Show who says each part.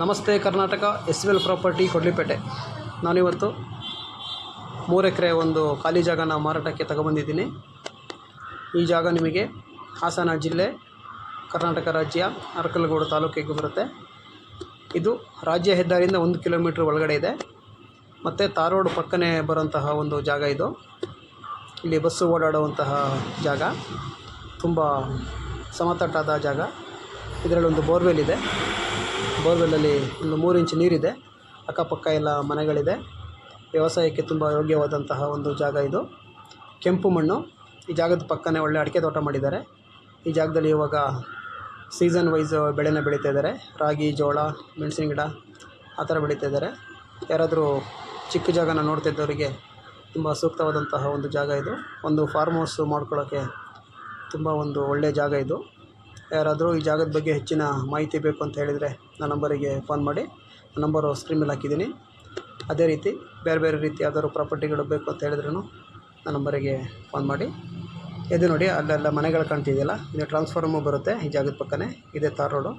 Speaker 1: ನಮಸ್ತೆ Karnataka, SVL property Kodlipete. ನಾನಿವತ್ತು 3 ಎಕರೆ ಒಂದು ಖಾಲಿ ಜಾಗನ ಮಾರಾಟಕ್ಕೆ ತಗೊಬಂದಿದ್ದೀನಿ. ಈ ಜಾಗ ನಿಮಗೆ ಹಾಸನ ಜಿಲ್ಲೆ, ಕರ್ನಾಟಕ ರಾಜ್ಯ, ಅರಕಲಗೂಡು ತಾಲೂಕಿಗೆ ಬರುತ್ತೆ. ಇದು ರಾಜ್ಯ ಹೆದ್ದಾರಿಯಿಂದ 1 ಕಿಲೋಮೀಟ್ರ್ ಒಳಗಡೆ ಇದೆ ಮತ್ತು ತಾರ್ ರೋಡ್ ಪಕ್ಕನೇ ಬರುವಂತಹ ಒಂದು ಜಾಗ ಇದು. ಇಲ್ಲಿ ಬಸ್ಸು ಓಡಾಡುವಂತಹ ಜಾಗ, ತುಂಬ ಸಮತಟ್ಟಾದ ಜಾಗ. ಇದರಲ್ಲಿ ಒಂದು ಬೋರ್ವೆಲ್ ಇದೆ. ಬೋರ್ವೆಲ್ಲಲ್ಲಿ ಒಂದು 3 ಇಂಚ್ ನೀರಿದೆ. ಅಕ್ಕಪಕ್ಕ ಎಲ್ಲ ಮನೆಗಳಿದೆ. ವ್ಯವಸಾಯಕ್ಕೆ ತುಂಬ ಯೋಗ್ಯವಾದಂತಹ ಒಂದು ಜಾಗ ಇದು. ಕೆಂಪು ಮಣ್ಣು. ಈ ಜಾಗದ ಪಕ್ಕನೇ ಒಳ್ಳೆ ಅಡಿಕೆ ತೋಟ ಮಾಡಿದ್ದಾರೆ. ಈ ಜಾಗದಲ್ಲಿ ಇವಾಗ ಸೀಸನ್ ವೈಸ್ ಬೆಳೆನ ಬೆಳೀತಾ ಇದ್ದಾರೆ. ರಾಗಿ, ಜೋಳ, ಮೆಣಸಿನ ಗಿಡ ಆ ಥರ ಬೆಳೀತಾ ಇದ್ದಾರೆ. ಯಾರಾದರೂ ಚಿಕ್ಕ ಜಾಗನ ನೋಡ್ತಿದ್ದವರಿಗೆ ತುಂಬ ಸೂಕ್ತವಾದಂತಹ ಒಂದು ಜಾಗ ಇದು. ಒಂದು ಫಾರ್ಮ್ ಹೌಸ್ ಮಾಡ್ಕೊಳ್ಳೋಕ್ಕೆ ತುಂಬ ಒಂದು ಒಳ್ಳೆಯ ಜಾಗ ಇದು. ಯಾರಾದರೂ ಈ ಜಾಗದ ಬಗ್ಗೆ ಹೆಚ್ಚಿನ ಮಾಹಿತಿ ಬೇಕು ಅಂತ ಹೇಳಿದರೆ ನನ್ನ ನಂಬರಿಗೆ ಫೋನ್ ಮಾಡಿ. ನಂಬರು ಸ್ಕ್ರೀನ್ ಮೇಲೆ ಹಾಕಿದ್ದೀನಿ. ಅದೇ ರೀತಿ ಬೇರೆ ಬೇರೆ ರೀತಿ ಯಾವ್ದಾದ್ರು ಪ್ರಾಪರ್ಟಿಗಳು ಬೇಕು ಅಂತ ಹೇಳಿದ್ರೂ ನನ್ನ ನಂಬರಿಗೆ ಫೋನ್ ಮಾಡಿ. ಇದು ನೋಡಿ, ಅಲ್ಲೆಲ್ಲ ಮನೆಗಳು ಕಾಣ್ತಿದೆಯಲ್ಲ, ಇದು ಟ್ರಾನ್ಸ್ಫಾರ್ಮು ಬರುತ್ತೆ ಈ ಜಾಗದ ಪಕ್ಕನೇ. ಇದೇ ತಾರ್ ರೋಡು.